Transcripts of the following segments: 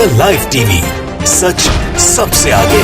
The live TV, सच सबसे आगे।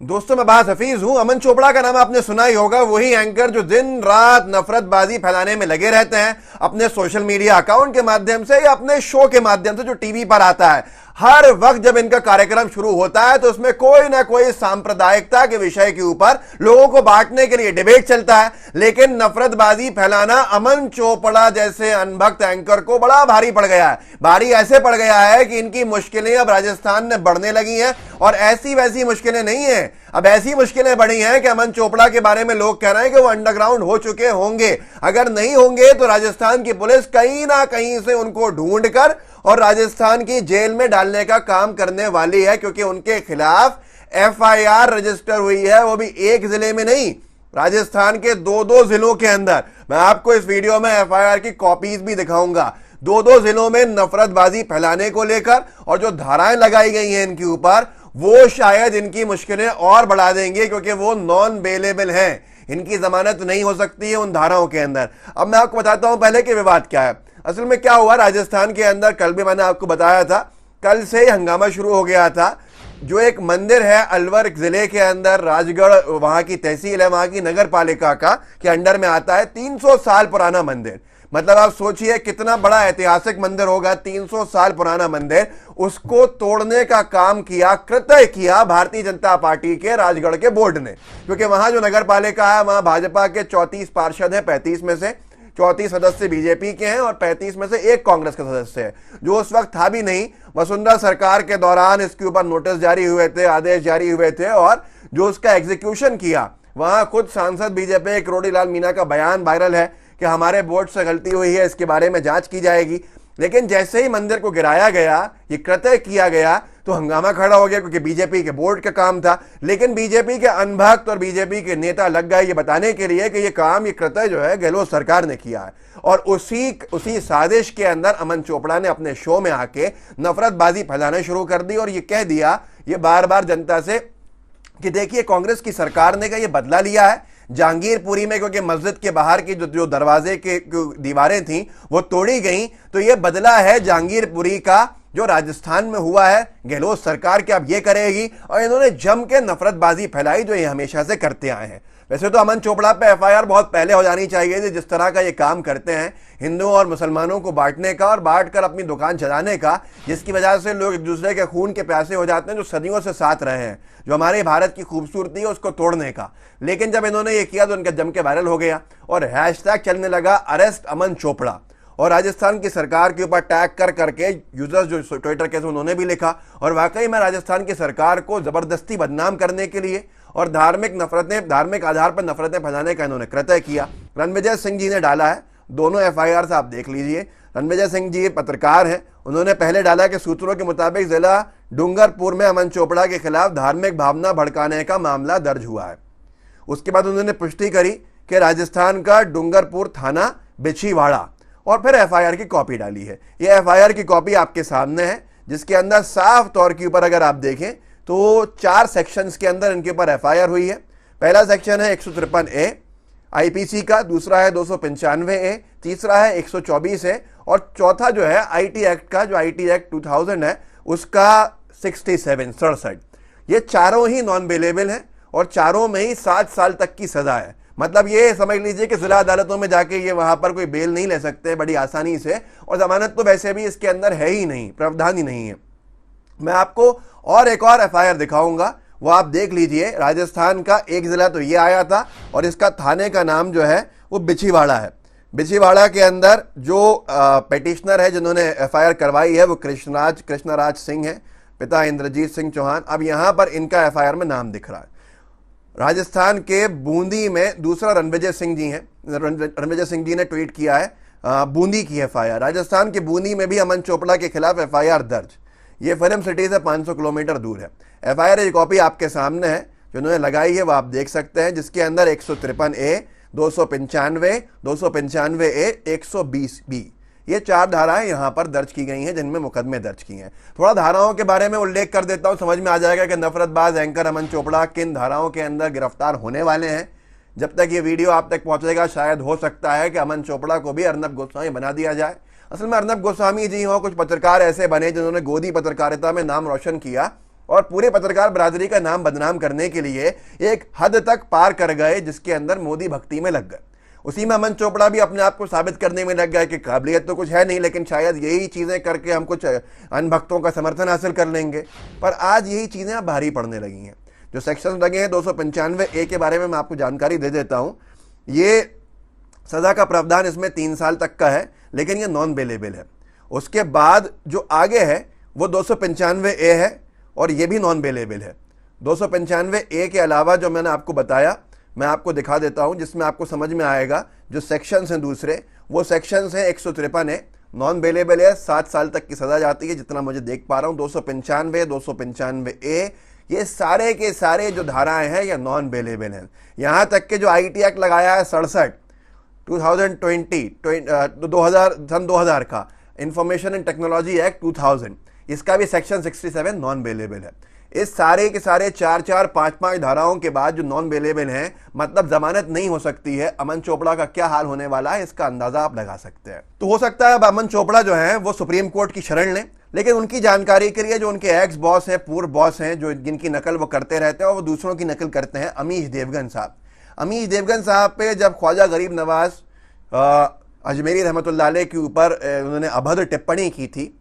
दोस्तों, मैं बास हफीज हूं। अमन चोपड़ा का नाम आपने सुना ही होगा। वही एंकर जो दिन रात नफरतबाजी फैलाने में लगे रहते हैं अपने सोशल मीडिया अकाउंट के माध्यम से या अपने शो के माध्यम से जो टीवी पर आता है। हर वक्त जब इनका कार्यक्रम शुरू होता है तो उसमें कोई ना कोई सांप्रदायिकता के विषय के ऊपर लोगों को बांटने के लिए डिबेट चलता है। लेकिन नफरतबाजी फैलाना अमन चोपड़ा जैसे अनभक्त एंकर को बड़ा भारी पड़ गया है। भारी ऐसे पड़ गया है कि इनकी मुश्किलें अब राजस्थान में बढ़ने लगी हैं। और ऐसी वैसी मुश्किलें नहीं है, अब ऐसी मुश्किलें बढ़ी हैं कि अमन चोपड़ा के बारे में लोग कह रहे हैं कि वो अंडरग्राउंड हो चुके होंगे। अगर नहीं होंगे तो राजस्थान की पुलिस कहीं ना कहीं से उनको ढूंढकर और राजस्थान की जेल में डालने का काम करने वाली है, क्योंकि उनके खिलाफ एफआईआर रजिस्टर हुई है, वो भी एक जिले में नहीं, राजस्थान के दो जिलों के अंदर। मैं आपको इस वीडियो में एफआईआर की कॉपीज भी दिखाऊंगा। दो जिलों में नफरतबाजी फैलाने को लेकर और जो धाराएं लगाई गई हैं इनके ऊपर, वो शायद इनकी मुश्किलें और बढ़ा देंगे, क्योंकि वो नॉन बेलेबल हैं। इनकी जमानत नहीं हो सकती है उन धाराओं के अंदर। अब मैं आपको बताता हूं पहले कि विवाद क्या है। असल में क्या हुआ राजस्थान के अंदर, कल भी मैंने आपको बताया था, कल से हंगामा शुरू हो गया था। जो एक मंदिर है अलवर जिले के अंदर, राजगढ़ वहां की तहसील है, वहां की नगर पालिका का के अंडर में आता है। 300 साल पुराना मंदिर, मतलब आप सोचिए कितना बड़ा ऐतिहासिक मंदिर होगा। 300 साल पुराना मंदिर, उसको तोड़ने का काम किया, कृत्य किया भारतीय जनता पार्टी के राजगढ़ के बोर्ड ने। क्योंकि वहां जो नगर पालिका है वहां भाजपा के 34 पार्षद हैं, 35 में से 34 सदस्य बीजेपी के हैं और 35 में से एक कांग्रेस का सदस्य है, जो उस वक्त था भी नहीं। वसुंधरा सरकार के दौरान इसके ऊपर नोटिस जारी हुए थे, आदेश जारी हुए थे, और जो उसका एग्जीक्यूशन किया, वहां खुद सांसद बीजेपी करोड़ीलाल मीणा का बयान वायरल है कि हमारे बोर्ड से गलती हुई है, इसके बारे में जांच की जाएगी। लेकिन जैसे ही मंदिर को गिराया गया, ये कृत्य किया गया, तो हंगामा खड़ा हो गया, क्योंकि बीजेपी के बोर्ड का काम था। लेकिन बीजेपी के अनभक्त और बीजेपी के नेता लग गए ये बताने के लिए कि ये काम, ये कृत्य जो है गहलोत सरकार ने किया है। और उसी साजिश के अंदर अमन चोपड़ा ने अपने शो में आके नफरतबाजी फैलाना शुरू कर दी और ये कह दिया, ये बार बार जनता से, कि देखिए कांग्रेस की सरकार ने ये बदला लिया है जहांगीरपुरी में, क्योंकि मस्जिद के बाहर की जो दरवाजे के दीवारें थी वो तोड़ी गई, तो ये बदला है जहांगीरपुरी का जो राजस्थान में हुआ है। गहलोत सरकार क्या अब ये करेगी? और इन्होंने जम के नफरतबाजी फैलाई, जो ये हमेशा से करते आए हैं। वैसे तो अमन चोपड़ा पे एफआईआर बहुत पहले हो जानी चाहिए थी। जिस तरह का ये काम करते हैं हिंदुओं और मुसलमानों को बांटने का और बांट कर अपनी दुकान चलाने का, जिसकी वजह से लोग एक दूसरे के खून के प्यासे हो जाते हैं, जो सदियों से साथ रहे हैं, जो हमारे भारत की खूबसूरती है उसको तोड़ने का। लेकिन जब इन्होंने ये किया तो उनका जम के वायरल हो गया और हैशटैग चलने लगा अरेस्ट अमन चोपड़ा। और राजस्थान की सरकार के ऊपर टैग कर करके यूजर्स जो ट्विटर के थे उन्होंने भी लिखा। और वाकई में राजस्थान की सरकार को जबरदस्ती बदनाम करने के लिए और धार्मिक आधार पर नफरतें फैलाने का इन्होंने कृत्य किया। रणविजय सिंह जी ने डाला है, दोनों एफआईआर से आप देख लीजिए। रणविजय सिंह जी पत्रकार हैं, उन्होंने पहले डाला कि सूत्रों के मुताबिक जिला डूंगरपुर में अमन चोपड़ा के खिलाफ धार्मिक भावना भड़काने का मामला दर्ज हुआ है। उसके बाद उन्होंने पुष्टि करी कि राजस्थान का डूंगरपुर थाना बिछीवाड़ा, और फिर एफआईआर की कॉपी डाली है। ये एफआईआर की कॉपी आपके सामने है, जिसके अंदर साफ तौर के ऊपर अगर आप देखें तो 4 सेक्शंस के अंदर इनके ऊपर एफआईआर हुई है। पहला सेक्शन है 153A आईपीसी का, दूसरा है 295A, तीसरा है 124 है, और चौथा जो है आईटी एक्ट का, जो आईटी एक्ट 2000 है उसका 67। ये चारों ही नॉन बेलेबल हैं और चारों में ही 7 साल तक की सजा है। मतलब ये समझ लीजिए कि जिला अदालतों में जाके ये वहां पर कोई बेल नहीं ले सकते बड़ी आसानी से, और जमानत तो वैसे भी इसके अंदर है ही नहीं, प्रावधान ही नहीं है। मैं आपको और एक और एफआईआर दिखाऊंगा, वो आप देख लीजिए। राजस्थान का एक जिला तो ये आया था और इसका थाने का नाम जो है वो बिछीवाड़ा है। बिछीवाड़ा के अंदर जो पेटिशनर है जिन्होंने एफआईआर करवाई है वो कृष्णराज सिंह है, पिता इंद्रजीत सिंह चौहान। अब यहां पर इनका एफआईआर में नाम दिख रहा है। राजस्थान के बूंदी में दूसरा रणविजय सिंह जी हैं। रणविजय सिंह जी ने ट्वीट किया है बूंदी की एफआईआर। राजस्थान के बूंदी में भी अमन चोपड़ा के खिलाफ एफआईआर दर्ज। ये फिल्म सिटी से 500 किलोमीटर दूर है। एफआईआर की कॉपी आपके सामने है, जो उन्होंने लगाई है वो आप देख सकते हैं, जिसके अंदर 153A, 295, 295A, 120B, ये 4 धाराएं यहां पर दर्ज की गई हैं, जिनमें मुकदमे दर्ज किए हैं। थोड़ा धाराओं के बारे में उल्लेख कर देता हूं, समझ में आ जाएगा कि नफरतबाज एंकर अमन चोपड़ा किन धाराओं के अंदर गिरफ्तार होने वाले हैं। जब तक ये वीडियो आप तक पहुंचेगा शायद हो सकता है कि अमन चोपड़ा को भी अर्नब गोस्वामी बना दिया जाए। असल में अर्नब गोस्वामी जी हो, कुछ पत्रकार ऐसे बने जिन्होंने गोदी पत्रकारिता में नाम रोशन किया और पूरे पत्रकार बरादरी का नाम बदनाम करने के लिए एक हद तक पार कर गए, जिसके अंदर मोदी भक्ति में लग गए। उसी में अमन चोपड़ा भी अपने आप को साबित करने में लग गया कि काबिलियत तो कुछ है नहीं, लेकिन शायद यही चीजें करके हम कुछ अनभक्तों का समर्थन हासिल कर लेंगे। पर आज यही चीजें अब भारी पड़ने लगी हैं। जो सेक्शन लगे हैं 295A के बारे में मैं आपको जानकारी दे देता हूं। ये सजा का प्रावधान इसमें 3 साल तक का है, लेकिन ये नॉन बेलेबल है। उसके बाद जो आगे है वो 295A है और ये भी नॉन बेलेबल है। 295A के अलावा जो मैंने आपको बताया मैं आपको दिखा देता हूं, जिसमें आपको समझ में आएगा। जो सेक्शंस हैं दूसरे, वो सेक्शंस हैं 153 है, नॉन बेलेबल है, 7 साल तक की सजा जाती है जितना मुझे देख पा रहा हूं। 295, 295A ये सारे के सारे जो धाराएं हैं ये नॉन बेलेबल हैं। यहां तक के जो IT एक्ट लगाया है 67 सन 2000 का इंफॉर्मेशन एंड टेक्नोलॉजी एक्ट 2000, इसका भी सेक्शन 67 नॉन बेलेबल है। इस सारे के सारे 4-4, 5-5 धाराओं के बाद जो नॉन बेलेबल हैं, मतलब जमानत नहीं हो सकती है। अमन चोपड़ा का क्या हाल होने वाला है इसका अंदाजा आप लगा सकते हैं। तो हो सकता है अब अमन चोपड़ा जो है वो सुप्रीम कोर्ट की शरण लें, लेकिन उनकी जानकारी के लिए जो उनके एक्स बॉस हैं, पूर्व बॉस हैं, जो जिनकी नकल वो करते रहते हैं और वो दूसरों की नकल करते हैं, अमीश देवगन साहब। अमीश देवगन साहब पे जब ख्वाजा गरीब नवाज अजमेरी रहमतुल्लाह अलैह के ऊपर उन्होंने अभद्र टिप्पणी की थी,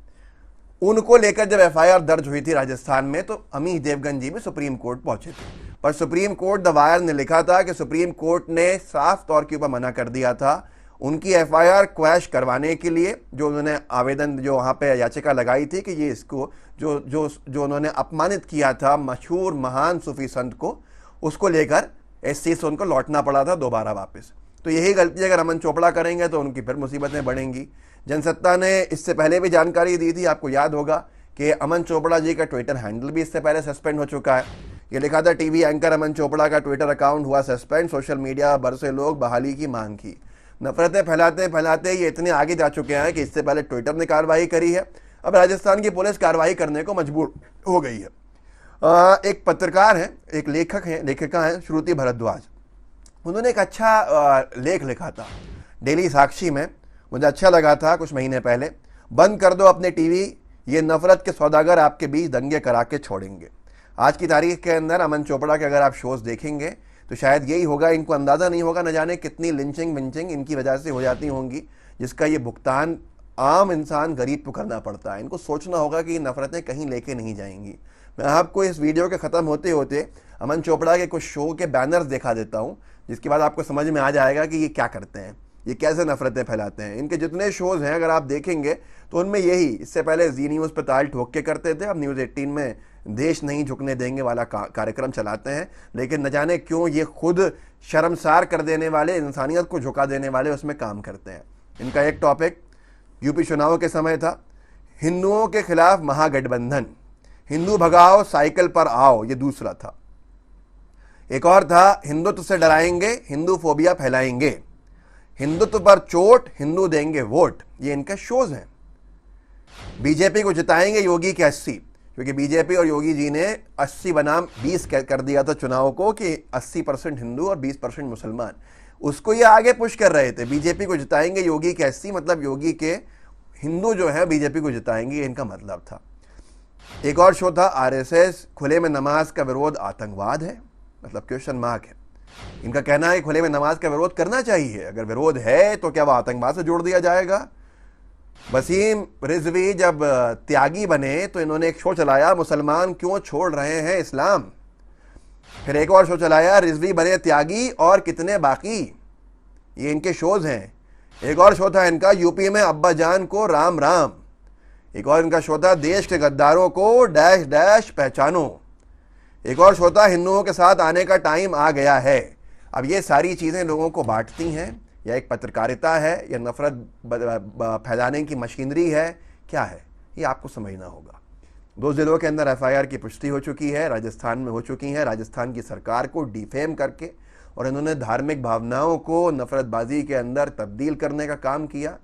उनको लेकर जब FIR दर्ज हुई थी राजस्थान में, तो अमीश देवगन जी भी सुप्रीम कोर्ट पहुंचे थे। पर सुप्रीम कोर्ट द वायर ने लिखा था कि सुप्रीम कोर्ट ने साफ तौर के ऊपर मना कर दिया था उनकी FIR क्वैश करवाने के लिए। जो उन्होंने आवेदन, जो वहाँ पे याचिका लगाई थी कि ये इसको जो उन्होंने अपमानित किया था मशहूर महान सूफी संत को, उसको लेकर SC से उनको लौटना पड़ा था दोबारा वापस। तो यही गलती अगर अमन चोपड़ा करेंगे तो उनकी फिर मुसीबतें बढ़ेंगी। जनसत्ता ने इससे पहले भी जानकारी दी थी, आपको याद होगा कि अमन चोपड़ा जी का ट्विटर हैंडल भी इससे पहले सस्पेंड हो चुका है। ये लिखा था टीवी एंकर अमन चोपड़ा का ट्विटर अकाउंट हुआ सस्पेंड, सोशल मीडिया बरसे लोग बहाली की मांग की। नफरतें फैलाते फैलाते ये इतने आगे जा चुके हैं कि इससे पहले ट्विटर ने कार्रवाई करी है, अब राजस्थान की पुलिस कार्रवाई करने को मजबूर हो गई है। एक पत्रकार हैं, एक लेखिका हैं श्रुति भारद्वाज, उन्होंने एक अच्छा लेख लिखा था डेली साक्षी में, मुझे अच्छा लगा था कुछ महीने पहले। बंद कर दो अपने टीवी, ये नफरत के सौदागर आपके बीच दंगे करा के छोड़ेंगे। आज की तारीख के अंदर अमन चोपड़ा के अगर आप शोज देखेंगे तो शायद यही होगा। इनको अंदाज़ा नहीं होगा न जाने कितनी लिंचिंग विंचिंग इनकी वजह से हो जाती होंगी, जिसका ये भुगतान आम इंसान गरीब को करना पड़ता है। इनको सोचना होगा कि ये नफरतें कहीं लेके नहीं जाएंगी। मैं आपको इस वीडियो के ख़त्म होते होते अमन चोपड़ा के कुछ शो के बैनर्स दिखा देता हूँ, जिसके बाद आपको समझ में आ जाएगा कि ये क्या करते हैं, ये कैसे नफरतें फैलाते हैं। इनके जितने शोज हैं अगर आप देखेंगे तो उनमें यही, इससे पहले जी न्यूज़ पे ताल ठोक के करते थे, अब न्यूज़ 18 में देश नहीं झुकने देंगे वाला कार्यक्रम चलाते हैं। लेकिन न जाने क्यों ये खुद शर्मसार कर देने वाले, इंसानियत को झुका देने वाले उसमें काम करते हैं। इनका एक टॉपिक यूपी चुनाव के समय था, हिंदुओं के खिलाफ महागठबंधन, हिंदू भगाओ साइकिल पर आओ, ये दूसरा था। एक और था, हिंदुत्व से डराएंगे, हिंदू फोबिया फैलाएंगे, हिंदुत्व पर चोट, हिंदू देंगे वोट, ये इनके शोज हैं। बीजेपी को जिताएंगे योगी के 80, क्योंकि बीजेपी और योगी जी ने 80 बनाम 20 कर दिया था चुनाव को कि 80% हिंदू और 20% मुसलमान, उसको ये आगे पुश कर रहे थे। बीजेपी को जिताएंगे योगी के 80, मतलब योगी के हिंदू जो है बीजेपी को जिताएंगे, ये इनका मतलब था। एक और शो था RSS, खुले में नमाज का विरोध आतंकवाद है, मतलब क्वेश्चन मार्क है। इनका कहना है खुले में नमाज का विरोध करना चाहिए, अगर विरोध है तो क्या वह आतंकवाद से जोड़ दिया जाएगा। वसीम रिजवी जब त्यागी बने तो इन्होंने एक शो चलाया, मुसलमान क्यों छोड़ रहे हैं इस्लाम। फिर एक और शो चलाया, रिजवी बने त्यागी और कितने बाकी, ये इनके शोज हैं। एक और शो था इनका, यूपी में अब्बा जान को राम राम। एक और इनका शो था, देश के गद्दारों को डैश डैश पहचानो। एक और शो था, हिंदुओं के साथ आने का टाइम आ गया है। अब ये सारी चीज़ें लोगों को बांटती हैं, या एक पत्रकारिता है, या नफरत फैलाने की मशीनरी है, क्या है ये आपको समझना होगा। 2 जिलों के अंदर FIR की पुष्टि हो चुकी है, राजस्थान में हो चुकी है। राजस्थान की सरकार को डिफेम करके और इन्होंने धार्मिक भावनाओं को नफरतबाजी के अंदर तब्दील करने का काम किया।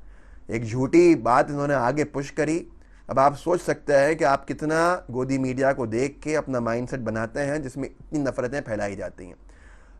एक झूठी बात इन्होंने आगे पुश करी। अब आप सोच सकते हैं कि आप कितना गोदी मीडिया को देख के अपना माइंडसेट बनाते हैं जिसमें इतनी नफरतें फैलाई जाती हैं।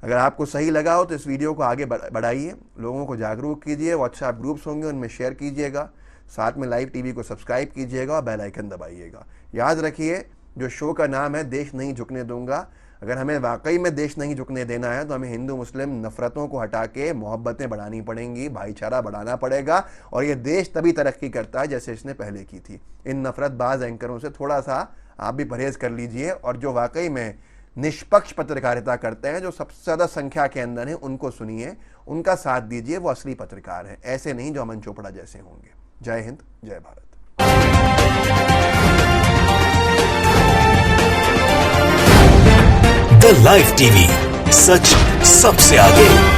अगर आपको सही लगा हो तो इस वीडियो को आगे बढ़ाइए, लोगों को जागरूक कीजिए, व्हाट्सएप ग्रुप्स होंगे उनमें शेयर कीजिएगा, साथ में लाइव टीवी को सब्सक्राइब कीजिएगा और बेल आइकन दबाइएगा। याद रखिए, जो शो का नाम है देश नहीं झुकने दूंगा, अगर हमें वाकई में देश नहीं झुकने देना है तो हमें हिंदू मुस्लिम नफरतों को हटा के मोहब्बतें बढ़ानी पड़ेंगी, भाईचारा बढ़ाना पड़ेगा। और ये देश तभी तरक्की करता है जैसे इसने पहले की थी। इन नफरतबाज एंकरों से थोड़ा सा आप भी परहेज कर लीजिए और जो वाकई में निष्पक्ष पत्रकारिता करते हैं, जो सबसे ज़्यादा संख्या के अंदर है, उनको सुनिए, उनका साथ दीजिए। वो असली पत्रकार हैं, ऐसे नहीं जो अमन चोपड़ा जैसे होंगे। जय हिंद, जय भारत। द लाइव टीवी, सच सबसे आगे।